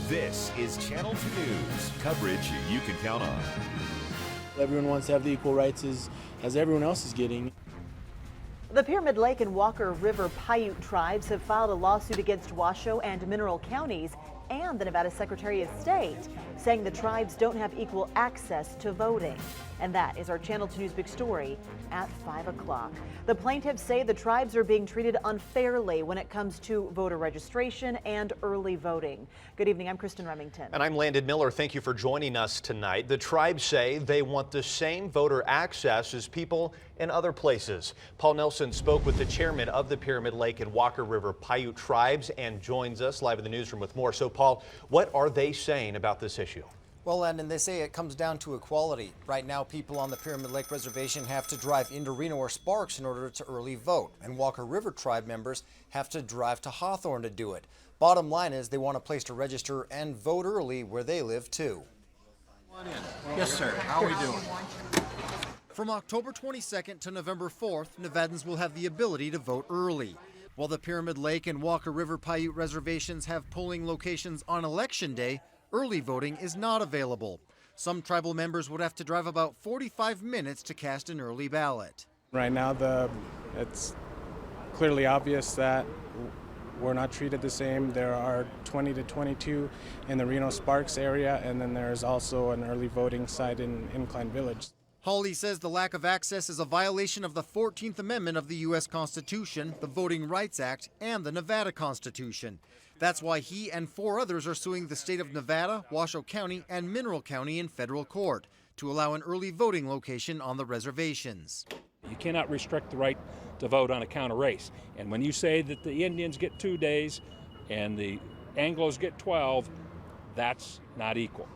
This is Channel 2 News, coverage you can count on. Everyone wants to have the equal rights as everyone else is getting. The Pyramid Lake and Walker River Paiute tribes have filed a lawsuit against Washoe and Mineral counties and the Nevada Secretary of State, saying the tribes don't have equal access to voting. And that is our Channel 2 News big story at 5 o'clock. The plaintiffs say the tribes are being treated unfairly when it comes to voter registration and early voting. Good evening, I'm Kristen Remington. And I'm Landon Miller. Thank you for joining us tonight. The tribes say they want the same voter access as people in other places. Paul Nelson spoke with the chairman of the Pyramid Lake and Walker River Paiute tribes and joins us live in the newsroom with more. So Paul, what are they saying about this issue? Well, Landon, they say it comes down to equality. Right now, people on the Pyramid Lake Reservation have to drive into Reno or Sparks in order to early vote, and Walker River tribe members have to drive to Hawthorne to do it. Bottom line is they want a place to register and vote early where they live, too. Yes, sir. How are we doing? From October 22nd to November 4th, Nevadans will have the ability to vote early. While the Pyramid Lake and Walker River Paiute reservations have polling locations on Election Day, early voting is not available. Some tribal members would have to drive about 45 minutes to cast an early ballot. Right now, it's clearly obvious that we're not treated the same. There are 20 to 22 in the Reno Sparks area, and then there's also an early voting site in Incline Village. Hawley says the lack of access is a violation of the 14th Amendment of the U.S. Constitution, the Voting Rights Act, and the Nevada Constitution. That's why he and 4 others are suing the state of Nevada, Washoe County, and Mineral County in federal court to allow an early voting location on the reservations. You cannot restrict the right to vote on account of race. And when you say that the Indians get 2 days and the Anglos get 12, that's not equal.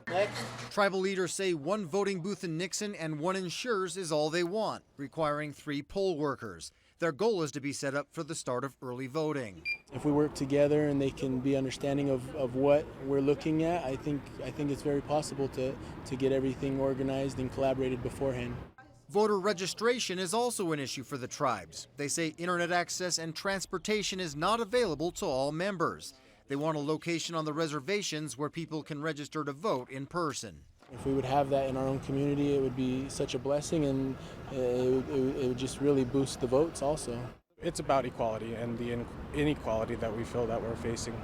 Tribal leaders say 1 voting booth in Nixon and 1 in Schurz is all they want, requiring 3 poll workers. Their goal is to be set up for the start of early voting. If we work together and they can be understanding of what we're looking at, I think it's very possible to get everything organized and collaborated beforehand. Voter registration is also an issue for the tribes. They say internet access and transportation is not available to all members. They want a location on the reservations where people can register to vote in person. If we would have that in our own community, it would be such a blessing, and it would just really boost the votes also. It's about equality and the inequality that we feel that we're facing.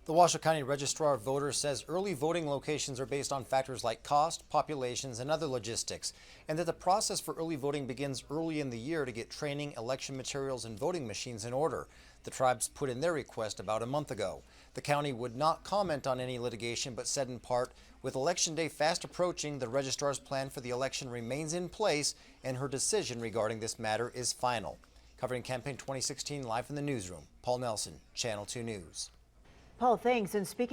The Washoe County Registrar of Voters says early voting locations are based on factors like cost, populations, and other logistics, and that the process for early voting begins early in the year to get training, election materials, and voting machines in order. The tribes put in their request about a month ago. The county would not comment on any litigation, but said in part, with Election Day fast approaching, the registrar's plan for the election remains in place, and her decision regarding this matter is final. Covering Campaign 2016 live in the newsroom, Paul Nelson, Channel 2 News. Paul, thanks. And speaking